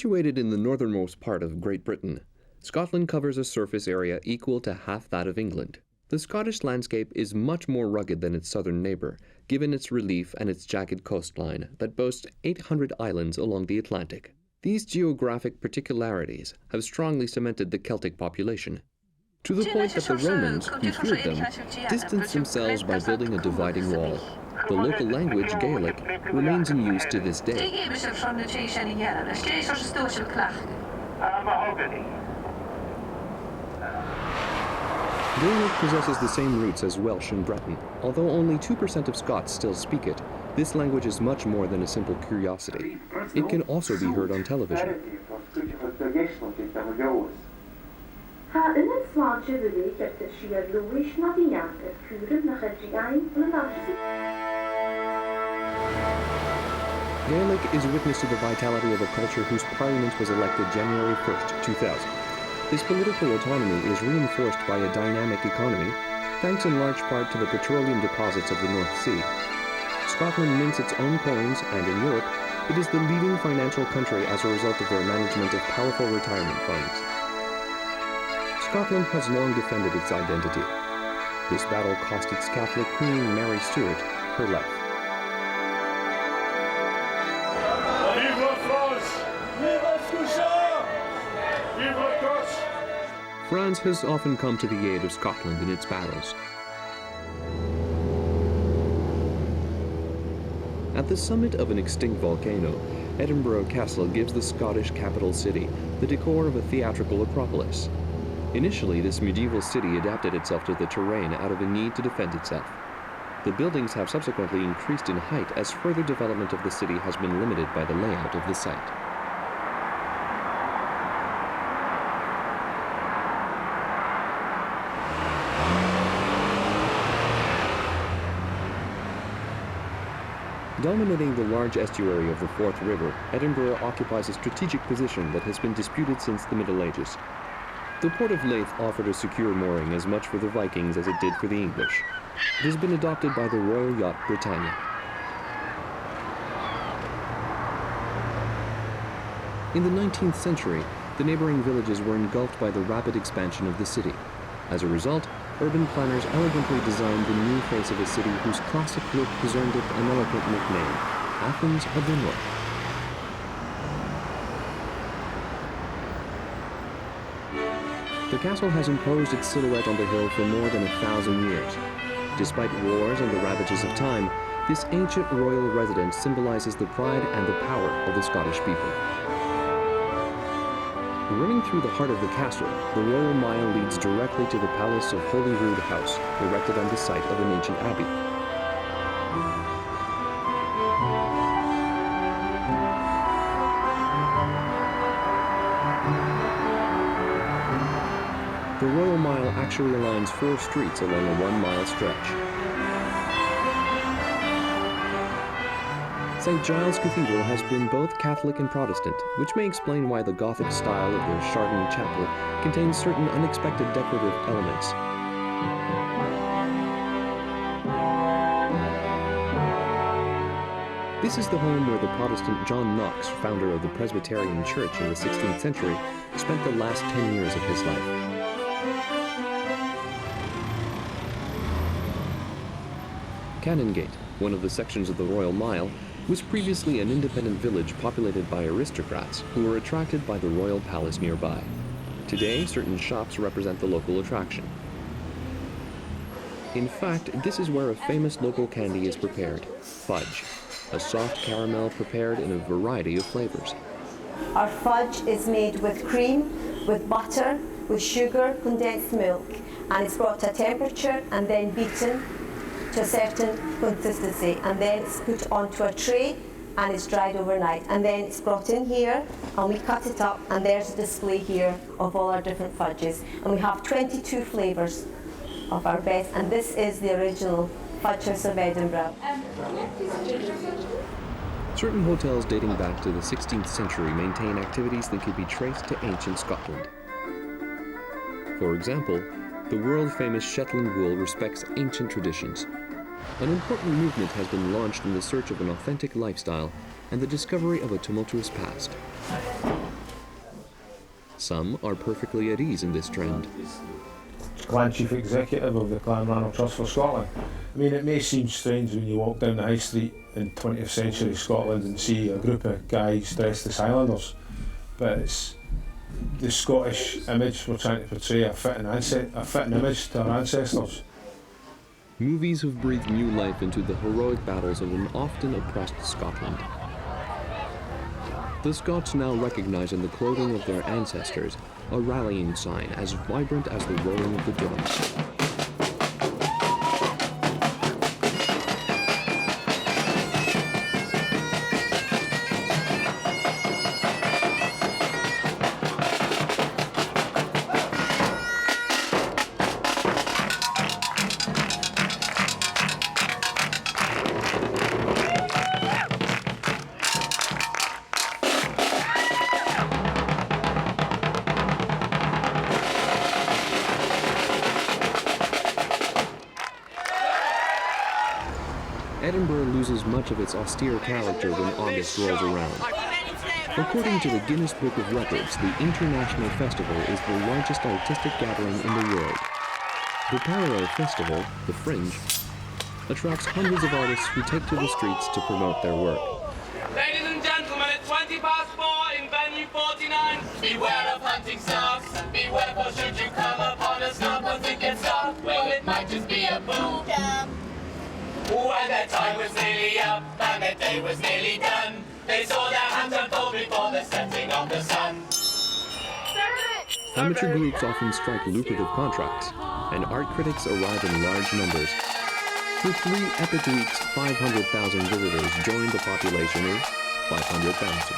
Situated in the northernmost part of Great Britain, Scotland covers a surface area equal to half that of England. The Scottish landscape is much more rugged than its southern neighbour, given its relief and its jagged coastline that boasts 800 islands along the Atlantic. These geographic particularities have strongly cemented the Celtic population, to the point that the Romans, who feared them, distanced themselves by building a dividing wall. The local language, Gaelic, remains in use to this day. Gaelic possesses the same roots as Welsh and Breton. Although only 2% of Scots still speak it, this language is much more than a simple curiosity. It can also be heard on television. Gaelic is witness to the vitality of a culture whose parliament was elected January 1st, 2000. This political autonomy is reinforced by a dynamic economy, thanks in large part to the petroleum deposits of the North Sea. Scotland mints its own coins, and in Europe, it is the leading financial country as a result of their management of powerful retirement funds. Scotland has long defended its identity. This battle cost its Catholic Queen, Mary Stuart, her life. France has often come to the aid of Scotland in its battles. At the summit of an extinct volcano, Edinburgh Castle gives the Scottish capital city the decor of a theatrical acropolis. Initially, this medieval city adapted itself to the terrain out of a need to defend itself. The buildings have subsequently increased in height as further development of the city has been limited by the layout of the site. Dominating the large estuary of the Forth River, Edinburgh occupies a strategic position that has been disputed since the Middle Ages. The port of Leith offered a secure mooring as much for the Vikings as it did for the English. It has been adopted by the Royal Yacht Britannia. In the 19th century, the neighboring villages were engulfed by the rapid expansion of the city. As a result, urban planners elegantly designed the new face of a city whose classic look has earned it an eloquent nickname, Athens of the North. The castle has imposed its silhouette on the hill for more than 1,000 years. Despite wars and the ravages of time, this ancient royal residence symbolizes the pride and the power of the Scottish people. Running through the heart of the castle, the Royal Mile leads directly to the Palace of Holyrood House, erected on the site of an ancient abbey. The Royal Mile actually aligns 4 streets along a 1-mile stretch. St. Giles Cathedral has been both Catholic and Protestant, which may explain why the Gothic style of the Chardon Chapel contains certain unexpected decorative elements. This is the home where the Protestant John Knox, founder of the Presbyterian Church in the 16th century, spent the last 10 years of his life. Canongate, one of the sections of the Royal Mile, was previously an independent village populated by aristocrats who were attracted by the royal palace nearby. Today, certain shops represent the local attraction. In fact, this is where a famous local candy is prepared, fudge, a soft caramel prepared in a variety of flavors. Our fudge is made with cream, with butter, with sugar, condensed milk, and it's brought to a temperature and then beaten to a certain consistency, and then it's put onto a tray and it's dried overnight, and then it's brought in here and we cut it up, and there's a display here of all our different fudges, and we have 22 flavours of our best, and this is the original Fudge House of Edinburgh. Certain hotels dating back to the 16th century maintain activities that could be traced to ancient Scotland. For example, the world-famous Shetland wool respects ancient traditions. An important movement has been launched in the search of an authentic lifestyle and the discovery of a tumultuous past. Some are perfectly at ease in this trend. Clan Chief Executive of the Clanranald Trust for Scotland. I mean, it may seem strange when you walk down the high street in 20th century Scotland and see a group of guys dressed as Highlanders, but it's the Scottish image we're trying to portray, a fitting image to our ancestors. Movies have breathed new life into the heroic battles of an often oppressed Scotland. The Scots now recognize in the clothing of their ancestors a rallying sign as vibrant as the rolling of the drums. Edinburgh loses much of its austere character when August rolls around. According to the Guinness Book of Records, the International Festival is the largest artistic gathering in the world. The parallel festival, the Fringe, attracts hundreds of artists who take to the streets to promote their work. Ladies and gentlemen, at 4:20 in venue 49. Beware of hunting stars, beware for should you come upon a stump and think it's dark, well it might just be a boom. When their time was nearly up and their day was nearly done, they saw their hands unfold before the setting of the sun. Amateur groups often strike lucrative contracts, and art critics arrive in large numbers. For 3 epic weeks, 500,000 visitors join the population of 500,000.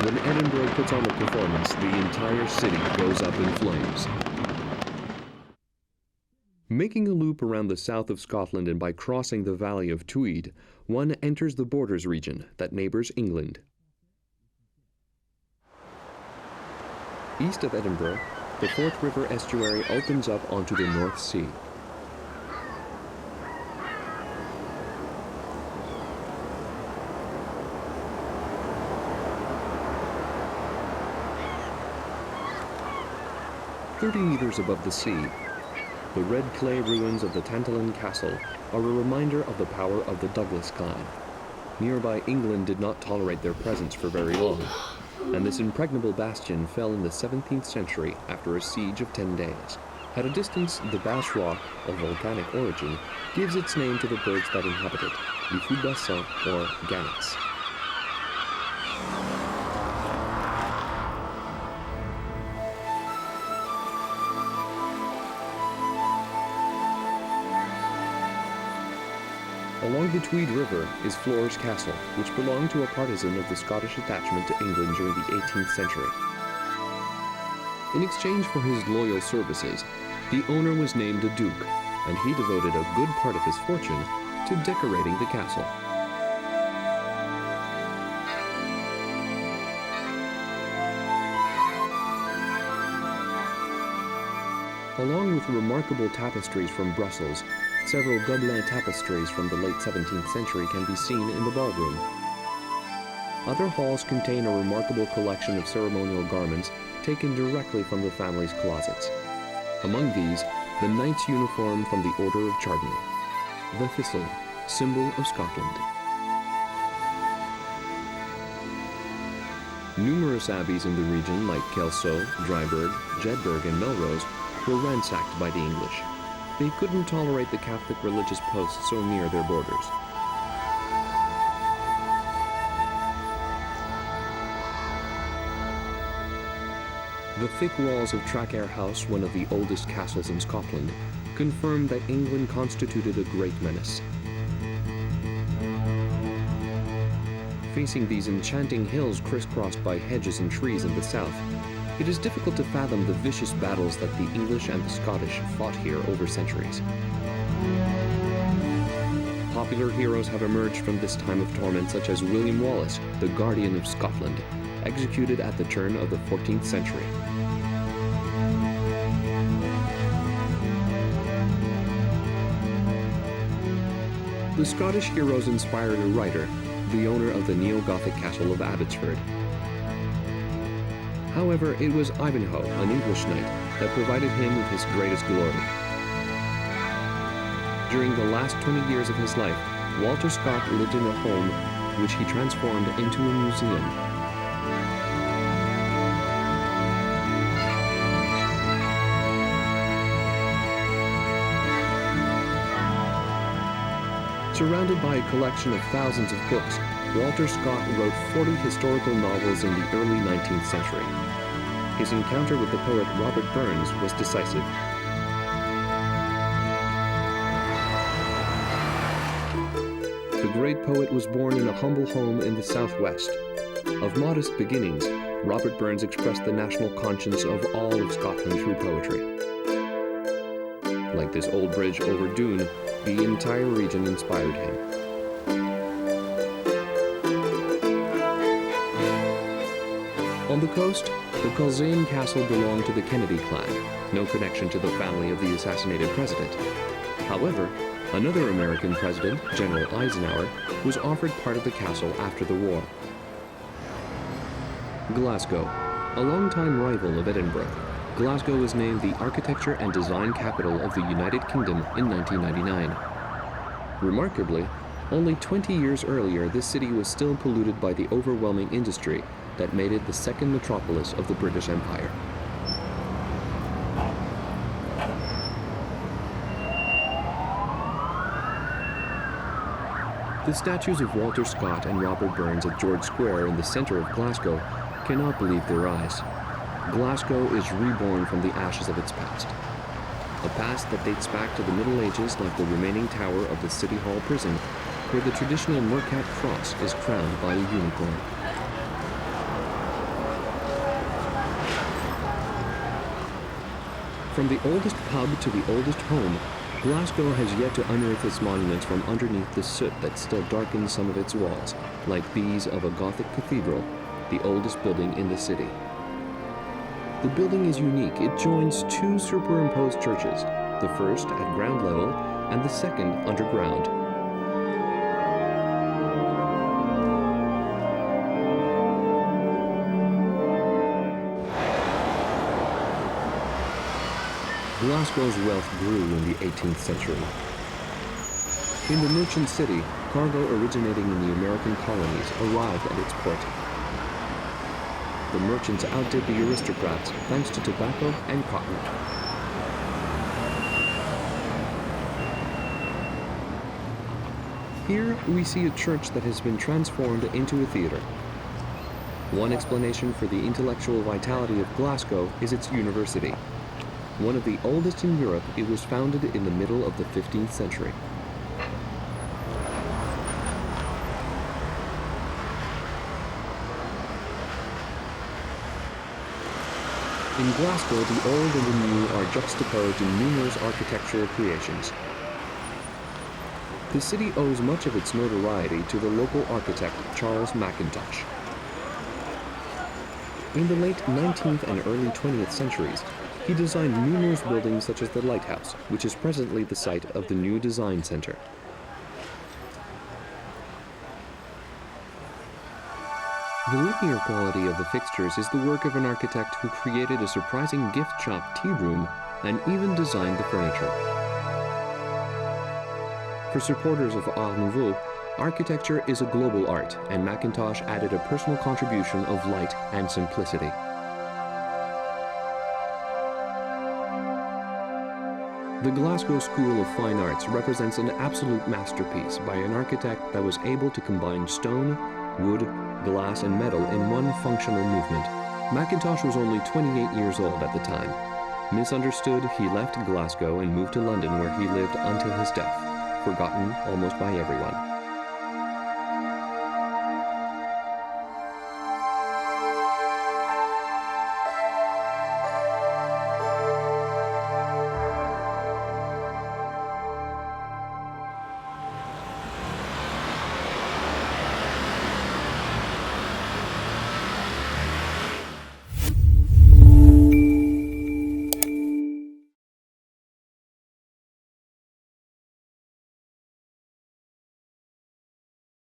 When Edinburgh puts on a performance, the entire city goes up in flames. Making a loop around the south of Scotland and by crossing the valley of Tweed, one enters the Borders region that neighbours England. East of Edinburgh, the Forth River estuary opens up onto the North Sea. "30 meters above the sea, the red clay ruins of the Tantallon Castle are a reminder of the power of the Douglas clan. Nearby England did not tolerate their presence for very long, and this impregnable bastion fell in the 17th century after a siege of 10 days. At a distance, the Bass Rock, of volcanic origin, gives its name to the birds that inhabit it, the foubassins or gannets. Along the Tweed River is Flore's Castle, which belonged to a partisan of the Scottish attachment to England during the 18th century. In exchange for his loyal services, the owner was named a duke, and he devoted a good part of his fortune to decorating the castle. Along with remarkable tapestries from Brussels, several Gobelin tapestries from the late 17th century can be seen in the ballroom. Other halls contain a remarkable collection of ceremonial garments taken directly from the family's closets. Among these, the knight's uniform from the Order of Chardon, the thistle, symbol of Scotland. Numerous abbeys in the region, like Kelso, Dryburgh, Jedburgh, and Melrose, were ransacked by the English. They couldn't tolerate the Catholic religious posts so near their borders. The thick walls of Traquair House, one of the oldest castles in Scotland, confirm that England constituted a great menace. Facing these enchanting hills crisscrossed by hedges and trees in the south, it is difficult to fathom the vicious battles that the English and the Scottish fought here over centuries. popular heroes have emerged from this time of torment, such as William Wallace, the Guardian of Scotland, executed at the turn of the 14th century. The Scottish heroes inspired a writer, the owner of the neo-Gothic castle of Abbotsford. However, it was Ivanhoe, an English knight, that provided him with his greatest glory. During the last 20 years of his life, Walter Scott lived in a home which he transformed into a museum. Surrounded by a collection of thousands of books, Walter Scott wrote 40 historical novels in the early 19th century. His encounter with the poet Robert Burns was decisive. The great poet was born in a humble home in the Southwest. Of modest beginnings, Robert Burns expressed the national conscience of all of Scotland through poetry. Like this old bridge over Doon, the entire region inspired him. On the coast, the Culzean Castle belonged to the Kennedy clan, no connection to the family of the assassinated president. However, another American president, General Eisenhower, was offered part of the castle after the war. Glasgow, a longtime rival of Edinburgh, Glasgow was named the Architecture and Design Capital of the United Kingdom in 1999. Remarkably, only 20 years earlier, this city was still polluted by the overwhelming industry that made it the second metropolis of the British Empire. The statues of Walter Scott and Robert Burns at George Square in the center of Glasgow cannot believe their eyes. Glasgow is reborn from the ashes of its past. A past that dates back to the Middle Ages, like the remaining tower of the City Hall prison, where the traditional Mercat cross is crowned by a unicorn. From the oldest pub to the oldest home, Glasgow has yet to unearth its monuments from underneath the soot that still darkens some of its walls, like these of a Gothic cathedral, the oldest building in the city. The building is unique. It joins two superimposed churches, the first at ground level and the second underground. Glasgow's wealth grew in the 18th century. In the merchant city, cargo originating in the American colonies arrived at its port. The merchants outdid the aristocrats thanks to tobacco and cotton. Here we see a church that has been transformed into a theater. One explanation for the intellectual vitality of Glasgow is its university. One of the oldest in Europe, it was founded in the middle of the 15th century. In Glasgow, the old and the new are juxtaposed in numerous architectural creations. The city owes much of its notoriety to the local architect Charles Mackintosh. In the late 19th and early 20th centuries, he designed numerous buildings such as the Lighthouse, which is presently the site of the new design center. The linear quality of the fixtures is the work of an architect who created a surprising gift shop tea room and even designed the furniture. For supporters of Art Nouveau, architecture is a global art, and Mackintosh added a personal contribution of light and simplicity. The Glasgow School of Fine Arts represents an absolute masterpiece by an architect that was able to combine stone, wood, glass, and metal in one functional movement. Mackintosh was only 28 years old at the time. Misunderstood, he left Glasgow and moved to London, where he lived until his death, forgotten almost by everyone.